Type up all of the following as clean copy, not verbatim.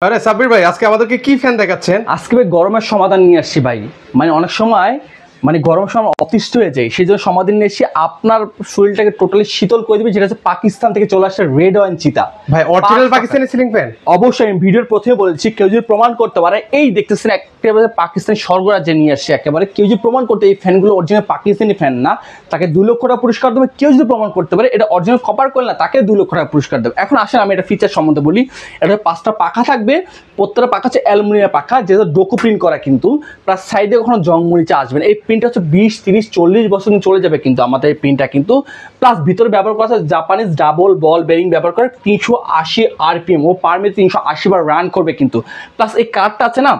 আরে সাব্বির ভাই, আজকে আমাদেরকে কি ফ্যান দেখাচ্ছেন? আজকে ভাই গরমের সমাধান নিয়ে আসছি ভাই। অনেক সময় গরমের সময় অতিষ্ঠ হয়ে যায়, সেই জন্য সমাধান নিয়ে এসে আপনার শরীরটাকে টোটালি শীতল করে দিবে, যেটা হচ্ছে পাকিস্তান থেকে চলে আসে রেড ওয়াইন চিতা। ভাই অরিজিনাল পাকিস্তানি সিলিং ফ্যান? অবশ্যই, আমি ভিডিওর প্রথমে বলেছি, কেউ যদি প্রমাণ করতে পারে, এই দেখতেছেন একেবারে পাকিস্তানি স্বর্গরাজ্যে নিয়ে আসছে একেবারে, কেউ যদি প্রমাণ করতে এই ফ্যানগুলো অরিজিনাল পাকিস্তানি ফ্যান না, তাকে 2 লক্ষ টাকা পুরস্কার দেবে। কেউ যদি প্রমাণ করতে পারে এটা অরিজিনাল কপার কয়েল না, তাকে 2 লক্ষ টাকা পুরস্কার দেবে। এখন আসেন আমি এটা ফিচার সম্বন্ধে বলি। এটা 5টা পাখা থাকবে, প্রত্যেকটা পাখা হচ্ছে অ্যালুমিনিয়াম পাখা, যেটা ডোকো প্রিন্ট করা, কিন্তু প্লাস সাইডে কখনো জং মরিচা আসবে না। এই প্রিন্টটা হচ্ছে 20, 30, 40 বছর চলে যাবে কিন্তু আমাদের এই প্রিন্টটা কিন্তু। প্লাস ভিতরে ব্যবহার করা আছে জাপানিজ ডাবল বল বেরিং ব্যবহার করে 380 RPM, ও পার মিনিট 380 বার রান করবে কিন্তু। প্লাস এই কার্ডটা আছে না,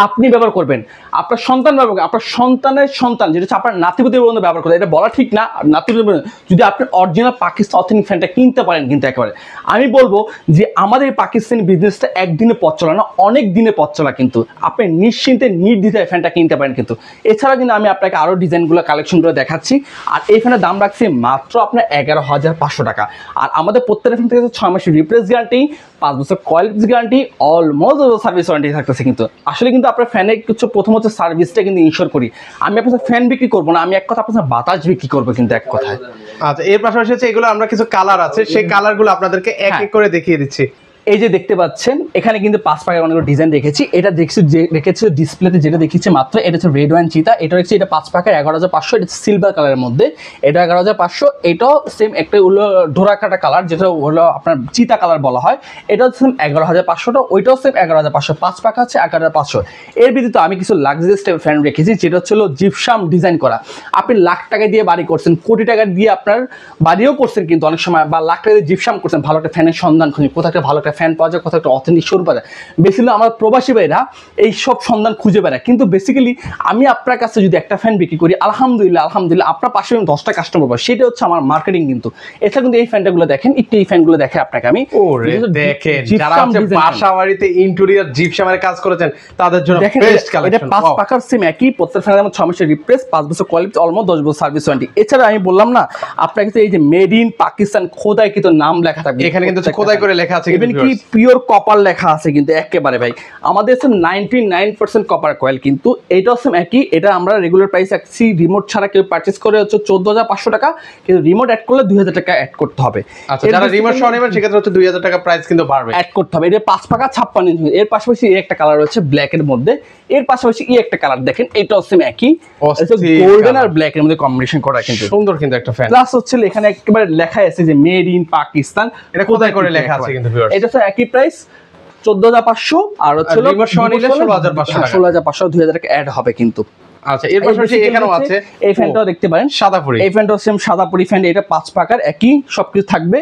আপনি ব্যবহার করবেন, আপনার সন্তান ব্যবহার করবেন, আপনার সন্তানের সন্তান, যেটা হচ্ছে আপনার নাতিপুতির পর্যন্ত ব্যবহার করবেন। এটা বলা ঠিক না, নাতিপুতির যদি আপনি অরিজিনাল পাকিস্তান অথেন্টিক ফ্যানটা কিনতে পারেন কিন্তু একেবারে, আমি বলবো যে আমাদের এই পাকিস্তানি বিজনেসটা একদিনে পথ চলা না, অনেক দিনে পথ চলা কিন্তু। আপনি নিশ্চিন্তে নির্দ্বিধায় ফ্যানটা কিনতে পারেন কিন্তু। এছাড়া কিন্তু আমি আপনাকে আরও ডিজাইনগুলো কালেকশনগুলো দেখাচ্ছি। আর এই ফ্যানের দাম রাখছি মাত্র আপনার 11,500 টাকা। আর আমাদের প্রত্যেকটা ফ্যান থেকে 6 মাসের রিপ্লেস গ্যারান্টি, 5 বছর quality guarantee, almost service warranty থাকতেছে কিন্তু। আসলে কিন্তু আপনার ফ্যানে কিছু প্রথম হচ্ছে সার্ভিসটা কিন্তু ইনশোর করি। আমি আপনার ফ্যান বিক্রি করবো না, আমি এক কথা আপনার বাতাস বিক্রি করবো কিন্তু এক কথায়। আচ্ছা, এর পাশাপাশি হচ্ছে এগুলো আমরা কিছু কালার আছে, সেই কালারগুলো আপনাদেরকে এক এক করে দেখিয়ে দিচ্ছি। এই যে দেখতে পাচ্ছেন এখানে কিন্তু 5 পাকের অনেকগুলো ডিজাইন রেখেছি। এটা রেখেছি ডিসপ্লেতে, যেটা দেখিয়েছি মাত্র, এটা হচ্ছে রেড ওয়াইন চিতা। এটা হচ্ছে এটা 5 পাকের 11,500, এটা সিলভার কালারের মধ্যে, এটা 11,500। এটাও সেম একটা হলো ডোরাকাটা কালার, যেটা হলো আপনার চিতা কালার বলা হয়। এটা হচ্ছে 11,500টা, ওইটাও সেম 11,500। 5 পাকা হচ্ছে 11,500। এর ব্যতীত আমি কিছু লাক্সারিয়াস টাইপের ফ্যান রেখেছি, যেটা হচ্ছে জিপসাম ডিজাইন করা। আপনি লাখ টাকা দিয়ে বাড়ি করছেন, কোটি টাকা দিয়ে আপনার বাড়িও করছেন কিন্তু অনেক সময়, বা লাখ টাকা দিয়ে জিপসাম করছেন, ভালো একটা ফ্যানের সন্ধান খুঁজে, কোথাও একটা ভালো একটা ফ্যান পাওয়া যায়, কোথাও একটা অথেন্টিক শোরুম পাওয়া যায়। বেসিক্যালি আমার প্রবাসী ভাইরা এই সব সন্ধান খুঁজে বেড়ায়, কিন্তু বেসিক্যালি আমি আপনার কাছে যদি একটা ফ্যান বিক্রি করি, আলহামদুলিল্লাহ আপনার পাশে 10টা কাস্টমার পাবো, সেটা হচ্ছে আমার মার্কেটিং কিন্তু। এছাড়া কিন্তু এই ফ্যানটাগুলো দেখেন, একটু এই ফ্যানগুলো দেখে আপনাকে আমি দেখেন, যারা হচ্ছে বাসাবাড়িতে ইন্টেরিয়র জিপসামের কাজ করেছেন তাদের জন্য বেস্ট কালেকশন। এটা 5 পাকার সেম একই, প্রত্যেক ফ্যানের মধ্যে 6 মাসের রিপ্লেস, 5 বছর কোয়ালিটি, অলমোস্ট 10 বছর সার্ভিস ওয়ারেন্টি। এছাড়া আমি বললাম না আপনাকে, এই যে মেড ইন পাকিস্তান খোদাই কিন্তু নাম লেখা থাকবে এখানে, কিন্তু খোদাই করে লেখা আছে, ইভেন কি পিওর কপার লেখা আছে কিন্তু একেবারে ভাই। আমাদের 99% কপার কয়েল কিন্তু। এটা হচ্ছে একই, এটা আমরা রেগুলার প্রাইস রাখছি, রিমোট ছাড়া কেউ পারচেজ করে হচ্ছে 14,500 টাকা, কিন্তু রিমোট অ্যাড করলে 2,000 টাকা অ্যাড করতে হবে। আচ্ছা, যারা রিমোট সহ নেবেন সেক্ষেত্রে হচ্ছে 2,000 টাকা প্রাইস কিন্তু বাড়বে, অ্যাড করতে হবে। এটা 5 পাকা 56 ইঞ্চি। এর পাশাপাশি এই একটা কালার রয়েছে ব্ল্যাক এর মধ্যে, এর পাশাপাশি এই একটা কালার দেখেন, এটা হচ্ছে একই, গোল্ডেন আর ব্ল্যাক এর মধ্যে কম্বিনেশন করা কিন্তু সুন্দর কিন্তু একটা ফ্যান। প্লাস হচ্ছে এখানে একেবারে লেখা আছে যে মেড ইন পাকিস্তান, এটা খোদাই করে লেখা আছে কিন্তু ভিউয়ার্স। এটা হচ্ছে একই প্রাইস 14,500, আর হচ্ছে রিমোট সহ নিলে 16,500 টাকা, 16,500, 2,000 টাকা অ্যাড হবে কিন্তু। আচ্ছা, এর পাশাপাশি এখানেও আছে এই ফ্যানটাও দেখতে পারেন, সাদাপুরি। এই ফ্যানটাও সেম সাদাপুরি ফ্যান, এটা 5 পাকার একই সবকিছু থাকবে।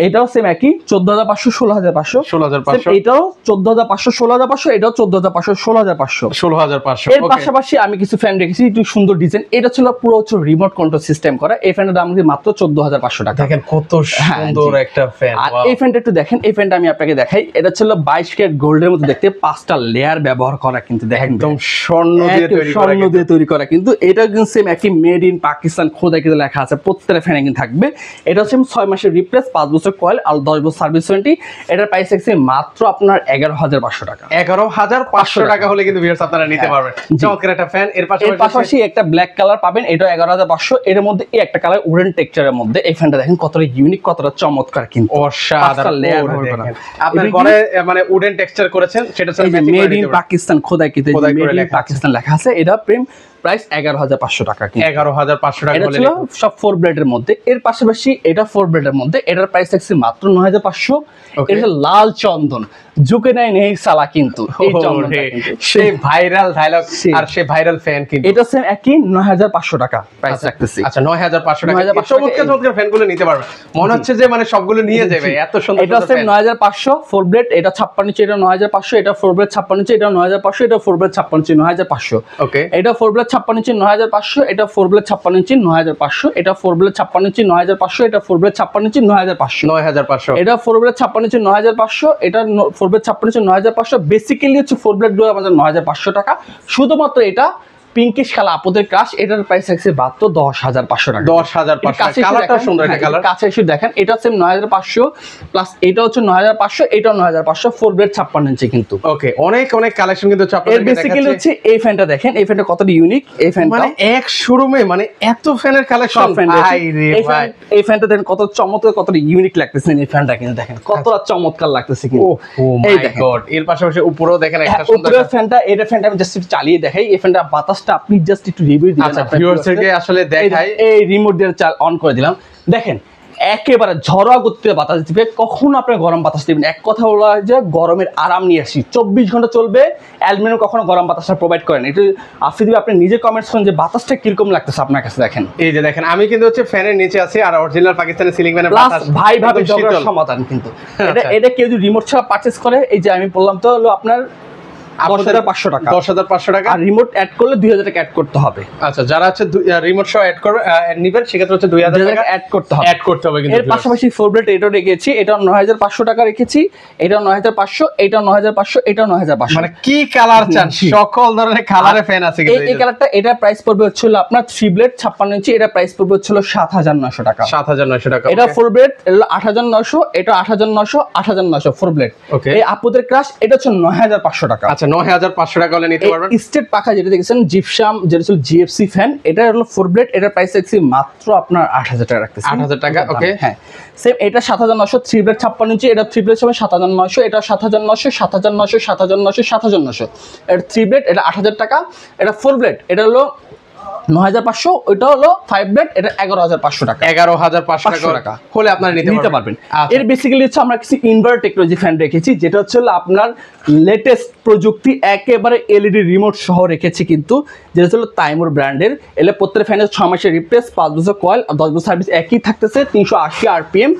এটাও সেম একই 14,500, 16,500, 16,500। এটাও 14,500, 16,500, এটাও 14,500, 16,500, 16,500। এর পাশাপাশি আমি কিছু ফ্যান রেখেছি, একটু সুন্দর ডিজাইন। এটা ছিল পুরো হচ্ছে রিমোট কন্ট্রোল সিস্টেম করা। এই ফ্যানের দাম মাত্র 14,500 টাকা। দেখেন কত সুন্দর একটা ফ্যান। আর এই ফ্যানটা একটু দেখেন, এই ফ্যানটা আমি আপনাকে দেখাই। এটা ছিল 22 ক্যারেট গোল্ডের মধ্যে দেখতে, 5টা লেয়ার ব্যবহার করা কিন্তু, দেখেন একদম স্বর্ণ দিয়ে তৈরি করা কিন্তু। এটা কিন্তু সেম একই মেড ইন পাকিস্তান খোদাই কিন্তু লেখা আছে, প্রত্যেকটা ফ্যানে কিন্তু থাকবে। এটা হচ্ছে 6 মাসের রিপ্লেস, 5 বছর কয়েল, আর 10 বছর সার্ভিস ওয়ারেন্টি। এটার প্রাইস আছে মাত্র আপনার 11,500 টাকা। 11,500 টাকা হলে কিন্তু ভিউয়ার্স আপনারা নিতে পারবেন। চমৎকার একটা ফ্যান। এর পাশাপাশি একটা ব্ল্যাক কালার পাবেন, এটা 11,500। এর মধ্যে এই একটা কালার উডেন টেক্সচারের মধ্যে। এই ফ্যানটা দেখেন কতটা ইউনিক, কতটা চমৎকার কিন্তু, অসাধারণ লেয়ার ব্যবহার করা। আপনার ঘরে উডেন টেক্সচার করেছেন, সেটা মেড ইন পাকিস্তান খোদাই কিন্তু, মেড ইন পাকিস্তান লেখা আছে। এটা প্রাইস 11,500 টাকা। 11,500 টাকা এটা ছিল সব 4 ব্লেডের মধ্যে। এর পাশাপাশি এটা 4 ব্লেডের মধ্যে, এটার প্রাইস থাকছে মাত্র 9,500। এটা লাল চন্দন, ঝুঁকে নেই সালা কিন্তু, এই চন্দনটা কিন্তু সেই ভাইরাল ডায়লগ আর সেই ভাইরাল ফ্যান কিন্তু। এটা সেম একই 9,500 টাকা প্রাইস রাখতেছি। আচ্ছা, 9,500 টাকা। চমৎকার ফ্যানগুলো নিতে পারবেন, মনে হচ্ছে যে সবগুলো নিয়ে যাবে, এত সুন্দর। এটা সেম 9,500 4 ব্লেড, এটা 56 ইঞ্চি, এটা 9,500, এটা 4 ব্লেড 56 ইঞ্চি, এটা 9,500, এটা 4 ব্লেড 56 ইঞ্চি, 9,500। ওকে, এটা 4 ব্লেড 56 ইঞ্চি, 9,500, এটা 4 ব্লেড 56 ইঞ্চি, 9,500, এটা 4 ব্লেড 56 ইঞ্চি, 9,500, এটা 4 ব্লেড 56 ইঞ্চি, 9,500, 9,500। এটা 4 ব্লেড 56 ইঞ্চি, 9,500, এটা 4 ব্লেড 56 ইঞ্চি, 9,500। বেসিক্যালি হচ্ছে 4 ব্লেড গুলো আমাদের 9,500 টাকা। শুধুমাত্র এটা পিঙ্কিশ কালার আপুদের ক্রাশ, এটার প্রাইস আছে মাত্র 10,500 টাকা। 10,500 কালারটা সুন্দর একটা কালার। কাছে এসে দেখেন, এটা হচ্ছে 9,500 প্লাস এটা হচ্ছে 9,500, এটাও 9,500, 4 ব্লেড 56 ইঞ্চি কিন্তু। ওকে, অনেক অনেক কালেকশন কিন্তু আপনাদের বেসিক্যালি হচ্ছে এই ফ্যানটা দেখেন, এই ফ্যানটা কতটা ইউনিক। এই ফ্যানটা মানে এক শোরুমে মানে এত ফ্যানের কালেকশন, ভাই রে ভাই। এই ফ্যানটা দেখেন কত চমৎকার, কতটা ইউনিক লাগতেছে। এই ফ্যানটা কিন্তু দেখেন কতটা চমৎকার লাগতেছে কিন্তু। ও মাই গড, এর পাশাপাশি উপরেও দেখেন একটা সুন্দর ফ্যানটা। এটা ফ্যানটা আমি জাস্ট একটু চালিয়ে দেখাই। এই ফ্যানটা বাতাসটা আপনি জাস্ট একটু রিভিউ দিবেন। আচ্ছা, ভিউয়ার্সকে আসলে দেখাই। এই রিমোট দিয়ে অন করে দিলাম, দেখেন একেবারে ঝড়া গতিতে বাতাস দিবে। কখনো আপনি গরম বাতাস দিবেন, এক কথা বলা হয় যে গরমের আরাম নিয়ে আসি। 24 ঘন্টা চলবে। অ্যালুমিনিয়াম কখনো গরম বাতাসটা প্রোভাইড করেন। এটা আপনি দিবে, আপনি নিজে কমেন্টস করেন যে বাতাসটা কিরকম লাগতেছে আপনার কাছে। দেখেন এই যে দেখেন, আমি কিন্তু হচ্ছে ফ্যানের নিচে আছি আর অরিজিনাল পাকিস্তানি সিলিং ফ্যানের বাতাস ভাই ভাবে ঝগড়ার সমাধান কিন্তু। এটা কেউ যদি রিমোট ছাড়া পারচেজ করে, এই যে আমি বললাম তো হলো আপনার 10,500 টাকা। 10,500 টাকা। আর রিমোট অ্যাড করলে 2,000 টাকা অ্যাড করতে হবে। আচ্ছা, যারা হচ্ছে রিমোট সহ অ্যাড করবে নিবেন, সেক্ষেত্রে হচ্ছে 2,000 টাকা অ্যাড করতে হবে কিন্তু। এর পাশাপাশি 4 ব্লেড এটাও রেখেছি, এটা 9,500 টাকা রেখেছি, এটা 9,500, এটা 9,500, এটা 9,500। মানে কি কালার চান, সকল ধরনের কালারে ফ্যান আছে কিন্তু। এই কালারটা, এটা প্রাইস পড়বে হচ্ছে আপনার 3 ব্লেড 56 ইঞ্চি, এটা প্রাইস পড়বে হচ্ছে 7,900 টাকা। 7,900 টাকা। এটা 4 ব্লেড 8,900, এটা 8,900, 8,900 4 ব্লেড। এই আপুদের ক্রাশ, এটা হচ্ছে 9,500 টাকা। আচ্ছা, 9,500 টাকা হলে নিতে পারবেন। স্টেট পাখা যেটা দেখেছেন জিপসাম, যেটা ছিল জিএফসি ফ্যান, এটা হলো 4 ব্লেড, এটার প্রাইস রাখছি মাত্র আপনার 8,000 টাকা রাখতেছি। 8,000 টাকা। ওকে, হ্যাঁ সেম। এটা 7,900 3 ব্লেড 56 ইঞ্চি, এটা 3 ব্লেড সময় 7,900, এটা 7,900, 7,900, 7,900, 7,900। এটা 3 ব্লেড, এটা 8,000 টাকা। এটা 4 ব্লেড, এটা হলো 9,500, ওইটা হলো 5 ব্লেড, এটা 11,500 টাকা। 11,500 টাকা হলে আপনারা নিতে পারবেন। এর বেসিক্যালি হচ্ছে আমরা কিছু ইনভার্টার টেকনোলজি ফ্যান রেখেছি, যেটা হচ্ছে আপনার লেটেস্ট প্রযুক্তি, একেবারে এলইডি রিমোট সহ রেখেছি কিন্তু, যেটা হচ্ছে তাইমুর ব্র্যান্ডের। এলে প্রত্যেক ফ্যানের 6 মাসের রিপ্লেস, 5 বছর কয়েল আর 10 বছর সার্ভিস একই থাকতেছে, 380 RPM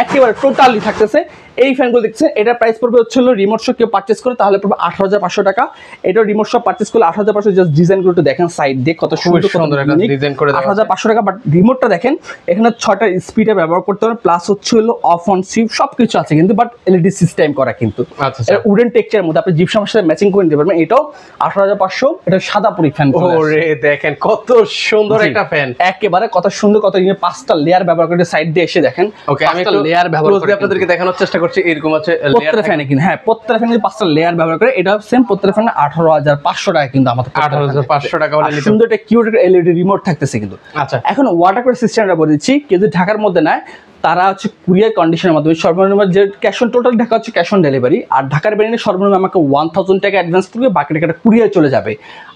একেবারে টোটালি থাকতেছে। এই ফ্যানগুলো দেখছেন, এটা প্রাইস পড়বে হচ্ছে রিমোট সহ কেউ পারচেস করে তাহলে পড়বে 8,500 টাকা। এটা রিমোট সহ পারচেস করলে 8,500। জাস্ট ডিজাইনগুলো একটু দেখেন, সাইড দিয়ে কত সুন্দর একটা ডিজাইন করে 8,500 টাকা। বাট রিমোটটা দেখেন, এখানে 6টা স্পিডে ব্যবহার করতে পারেন, প্লাস হচ্ছে হলো অফ অন সুইচ সবকিছু আছে কিন্তু, বাট এলইডি সিস্টেম করা কিন্তু। এটা উডেন টেক্সচারের মধ্যে আপনি জিপসামের সাথে ম্যাচিং করে নিতে পারবেন। এটাও 8,500। এটা সাদা পরি ফ্যান। ওরে দেখেন কত সুন্দর একটা ফ্যান, একেবারে কত সুন্দর, কত 5টা লেয়ার ব্যবহার করে সাইড দিয়ে এসে দেখেন। ওকে, আমি একটু লেয়ার ব্যবহার করে আপনাদেরকে দেখানোর চেষ্টা করছি। এরকম আছে প্রত্যেকটা ফ্যানে কিন্তু, হ্যাঁ প্রত্যেকটা ফ্যানে 5টা লেয়ার ব্যবহার করে, এটা সেম প্রত্যেকটা ফ্যানে 18,500 টাকা কিন্তু আমাদের। 18,500 টাকা হলে নিতে। সুন্দর একটা কিউট এলইডি রিমোট থাকতেছে কিন্তু। আচ্ছা, এখন ওয়াটার করে সিস্টেমটা বলে দিচ্ছি। কেউ যদি ঢাকার মধ্যে নেয়, তারা হচ্ছে কুরিয়ার কন্ডিশনের মাধ্যমে সর্বনিম্ন যে ক্যাশ অন, টোটাল ঢাকা হচ্ছে ক্যাশ অন ডেলিভারি। আর ঢাকার বাইরে সর্বনিম্ন আমাকে 1,000 টাকা অ্যাডভান্স করবে, বাকি টাকাটা কুরিয়ার চলে যাবে।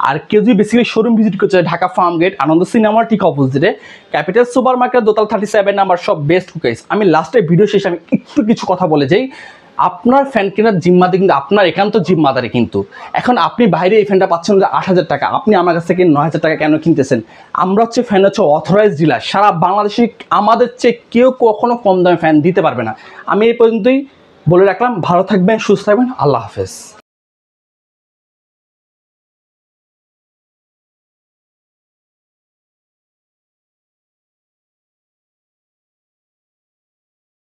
আর কেউ যদি বেসিক্যালি শোরুম ভিজিট করতে চায়, ঢাকা ফার্ম গেট আনন্দ সিনেমার ঠিক অপোজিটে ক্যাপিটাল সুপার মার্কেট, দোতলা 37 নাম্বার, সব বেস্ট কুকাইস। আমি লাস্টে ভিডিও শেষে আমি একটু কিছু কথা বলে যাই। আপনার ফ্যান কেনার জিম্মাদারি কিন্তু আপনার একান্ত জিম্মাদারি কিন্তু। এখন আপনি বাইরে এই ফ্যানটা পাচ্ছেন 8,000 টাকা, আপনি আমার কাছ থেকে 9,000 টাকা কেন কিনতেছেন? আমরা হচ্ছে ফ্যান হচ্ছে অথরাইজড ডিলার, সারা বাংলাদেশে আমাদের চেয়ে কেউ কখনো কম দামে ফ্যান দিতে পারবে না। আমি এই পর্যন্তই বলে রাখলাম। ভালো থাকবেন, সুস্থ থাকবেন, আল্লাহ হাফেজ।